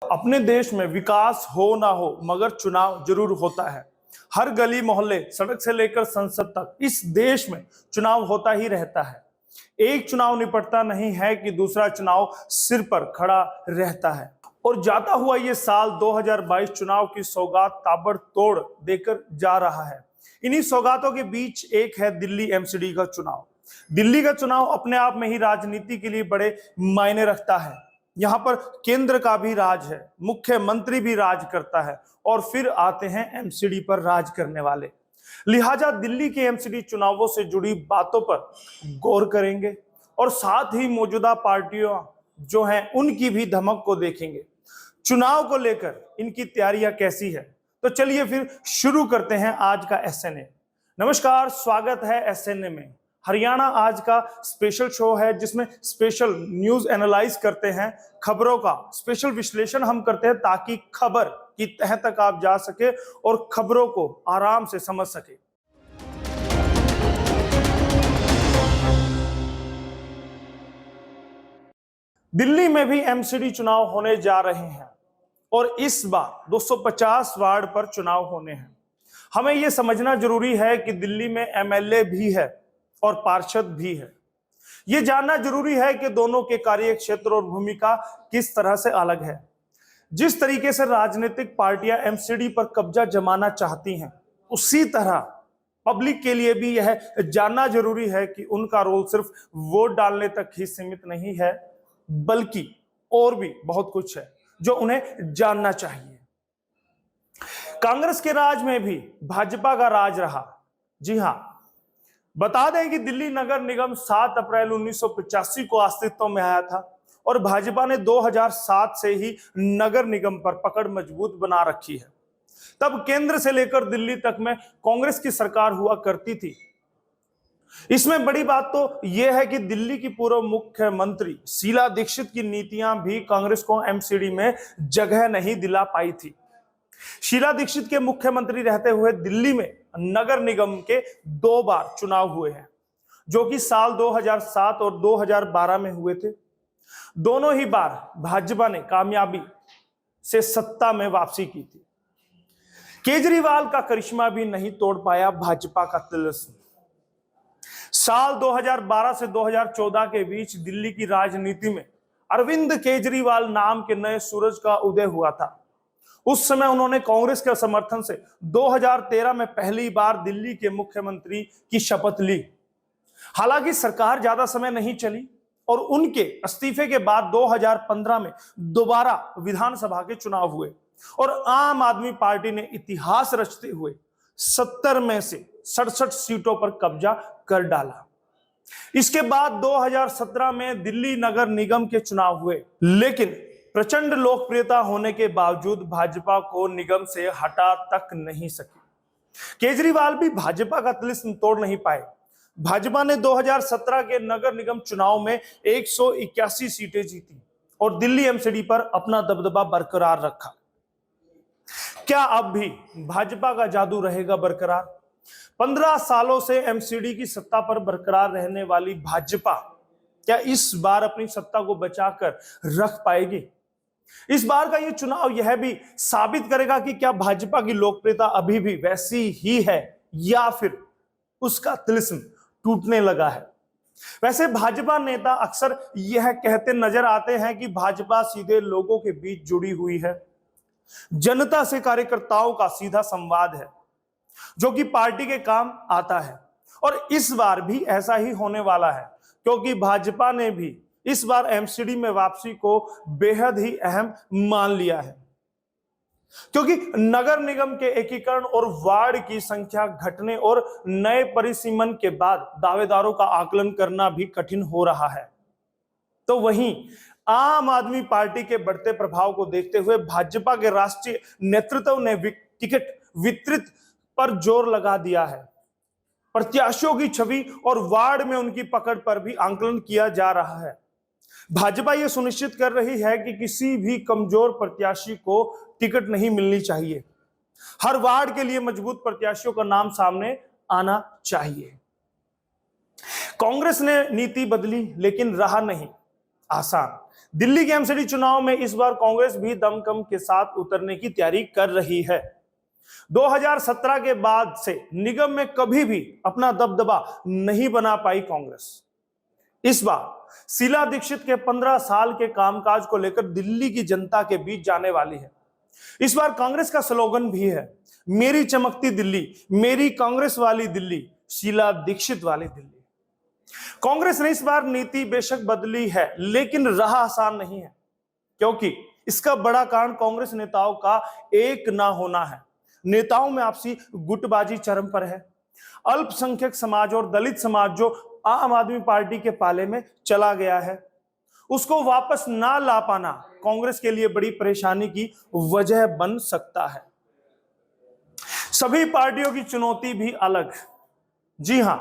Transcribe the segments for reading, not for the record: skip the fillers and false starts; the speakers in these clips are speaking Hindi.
अपने देश में विकास हो ना हो मगर चुनाव जरूर होता है। हर गली मोहल्ले सड़क से लेकर संसद तक इस देश में चुनाव होता ही रहता है। एक चुनाव निपटता नहीं है कि दूसरा चुनाव सिर पर खड़ा रहता है। और जाता हुआ ये साल 2022 चुनाव की सौगात ताबड़तोड़ देकर जा रहा है। इन्हीं सौगातों के बीच एक है दिल्ली एमसीडी का चुनाव। दिल्ली का चुनाव अपने आप में ही राजनीति के लिए बड़े मायने रखता है। यहाँ पर केंद्र का भी राज है, मुख्यमंत्री भी राज करता है और फिर आते हैं एमसीडी पर राज करने वाले। लिहाजा दिल्ली के एमसीडी चुनावों से जुड़ी बातों पर गौर करेंगे और साथ ही मौजूदा पार्टियों जो हैं उनकी भी धमक को देखेंगे। चुनाव को लेकर इनकी तैयारियां कैसी है, तो चलिए फिर शुरू करते हैं आज का एसएनए। नमस्कार, स्वागत है एसएनए में। हरियाणा आज का स्पेशल शो है जिसमें स्पेशल न्यूज एनालाइज करते हैं, खबरों का स्पेशल विश्लेषण हम करते हैं ताकि खबर की तह तक आप जा सके और खबरों को आराम से समझ सके। दिल्ली में भी एमसीडी चुनाव होने जा रहे हैं और इस बार 250 वार्ड पर चुनाव होने हैं। हमें यह समझना जरूरी है कि दिल्ली में एमएलए भी है और पार्षद भी है। यह जानना जरूरी है कि दोनों के कार्य क्षेत्र और भूमिका किस तरह से अलग है। जिस तरीके से राजनीतिक पार्टियां एमसीडी पर कब्जा जमाना चाहती हैं, उसी तरह पब्लिक के लिए भी यह जानना जरूरी है कि उनका रोल सिर्फ वोट डालने तक ही सीमित नहीं है, बल्कि और भी बहुत कुछ है जो उन्हें जानना चाहिए। कांग्रेस के राज में भी भाजपा का राज रहा। जी हां, बता दें कि दिल्ली नगर निगम 7 अप्रैल 1985 को अस्तित्व में आया था और भाजपा ने 2007 से ही नगर निगम पर पकड़ मजबूत बना रखी है। तब केंद्र से लेकर दिल्ली तक में कांग्रेस की सरकार हुआ करती थी। इसमें बड़ी बात तो यह है कि दिल्ली की पूर्व मुख्यमंत्री शीला दीक्षित की नीतियां भी कांग्रेस को एमसीडी में जगह नहीं दिला पाई थी। शीला दीक्षित के मुख्यमंत्री रहते हुए दिल्ली में नगर निगम के 2 बार चुनाव हुए हैं, जो कि साल 2007 और 2012 में हुए थे। दोनों ही बार भाजपा ने कामयाबी से सत्ता में वापसी की थी। केजरीवाल का करिश्मा भी नहीं तोड़ पाया भाजपा का तिलिस्म। साल 2012 से 2014 के बीच दिल्ली की राजनीति में अरविंद केजरीवाल नाम के नए सूरज का उदय हुआ था। उस समय उन्होंने कांग्रेस के समर्थन से 2013 में पहली बार दिल्ली के मुख्यमंत्री की शपथ ली। हालांकि सरकार ज्यादा समय नहीं चली और उनके इस्तीफे के बाद 2015 में दोबारा विधानसभा के चुनाव हुए और आम आदमी पार्टी ने इतिहास रचते हुए 70 में से 67 सीटों पर कब्जा कर डाला। इसके बाद 2017 में दिल्ली नगर निगम के चुनाव हुए, लेकिन प्रचंड लोकप्रियता होने के बावजूद भाजपा को निगम से हटा तक नहीं सकी। केजरीवाल भी भाजपा का तिलिस्म तोड़ नहीं पाए। भाजपा ने 2017 के नगर निगम चुनाव में 181 सीटें जीती और दिल्ली एमसीडी पर अपना दबदबा बरकरार रखा। क्या अब भी भाजपा का जादू रहेगा बरकरार? 15 सालों से एमसीडी की सत्ता पर बरकरार रहने वाली भाजपा क्या इस बार अपनी सत्ता को बचाकर रख पाएगी? इस बार का यह चुनाव यह भी साबित करेगा कि क्या भाजपा की लोकप्रियता अभी भी वैसी ही है या फिर उसका तिलिस्म टूटने लगा है। वैसे भाजपा नेता अक्सर यह कहते नजर आते हैं कि भाजपा सीधे लोगों के बीच जुड़ी हुई है, जनता से कार्यकर्ताओं का सीधा संवाद है जो कि पार्टी के काम आता है। और इस बार भी ऐसा ही होने वाला है, क्योंकि भाजपा ने भी इस बार एमसीडी में वापसी को बेहद ही अहम मान लिया है, क्योंकि नगर निगम के एकीकरण और वार्ड की संख्या घटने और नए परिसीमन के बाद दावेदारों का आकलन करना भी कठिन हो रहा है। तो वहीं आम आदमी पार्टी के बढ़ते प्रभाव को देखते हुए भाजपा के राष्ट्रीय नेतृत्व ने टिकट वितरित पर जोर लगा दिया है। प्रत्याशियों की छवि और वार्ड में उनकी पकड़ पर भी आकलन किया जा रहा है। भाजपा यह सुनिश्चित कर रही है कि किसी भी कमजोर प्रत्याशी को टिकट नहीं मिलनी चाहिए। हर वार्ड के लिए मजबूत प्रत्याशियों का नाम सामने आना चाहिए। कांग्रेस ने नीति बदली, लेकिन रहा नहीं आसान। दिल्ली के एमसीडी चुनाव में इस बार कांग्रेस भी दमखम के साथ उतरने की तैयारी कर रही है। 2017 के बाद से निगम में कभी भी अपना दबदबा नहीं बना पाई कांग्रेस। इस बार शीला दीक्षित के 15 साल के कामकाज को लेकर दिल्ली की जनता के बीच जाने वाली है। इस बार कांग्रेस का स्लोगन भी है, मेरी चमकती दिल्ली, मेरी कांग्रेस वाली दिल्ली, शीला दीक्षित वाली दिल्ली। कांग्रेस ने इस बार नीति बेशक बदली है, लेकिन राह आसान नहीं है, क्योंकि इसका बड़ा कारण कांग्रेस नेताओं का एक ना होना है। नेताओं में आपसी गुटबाजी चरम पर है। अल्पसंख्यक समाज और दलित समाज जो आम आदमी पार्टी के पाले में चला गया है, उसको वापस ना ला पाना कांग्रेस के लिए बड़ी परेशानी की वजह बन सकता है। सभी पार्टियों की चुनौती भी अलग। जी हां,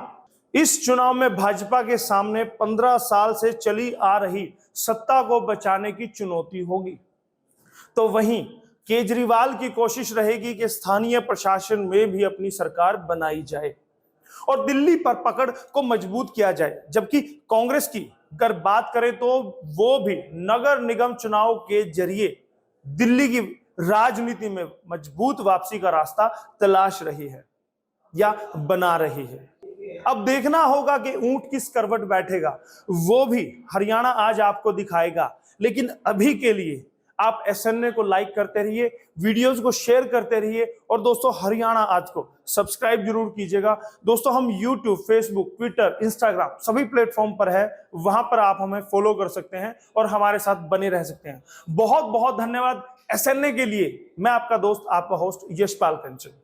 इस चुनाव में भाजपा के सामने 15 साल से चली आ रही सत्ता को बचाने की चुनौती होगी, तो वहीं केजरीवाल की कोशिश रहेगी कि स्थानीय प्रशासन में भी अपनी सरकार बनाई जाए और दिल्ली पर पकड़ को मजबूत किया जाए। जबकि कांग्रेस की अगर बात करें तो वो भी नगर निगम चुनाव के जरिए दिल्ली की राजनीति में मजबूत वापसी का रास्ता तलाश रही है या बना रही है। अब देखना होगा कि ऊंट किस करवट बैठेगा, वो भी हरियाणा आज आपको दिखाएगा। लेकिन अभी के लिए आप एसएनए को लाइक करते रहिए, वीडियोस को शेयर करते रहिए और दोस्तों हरियाणा आज को सब्सक्राइब जरूर कीजिएगा। दोस्तों हम यूट्यूब, फेसबुक, ट्विटर, इंस्टाग्राम सभी प्लेटफॉर्म पर है, वहां पर आप हमें फॉलो कर सकते हैं और हमारे साथ बने रह सकते हैं। बहुत बहुत धन्यवाद एसएनए के लिए। मैं आपका दोस्त, आपका होस्ट यशपाल कंचन।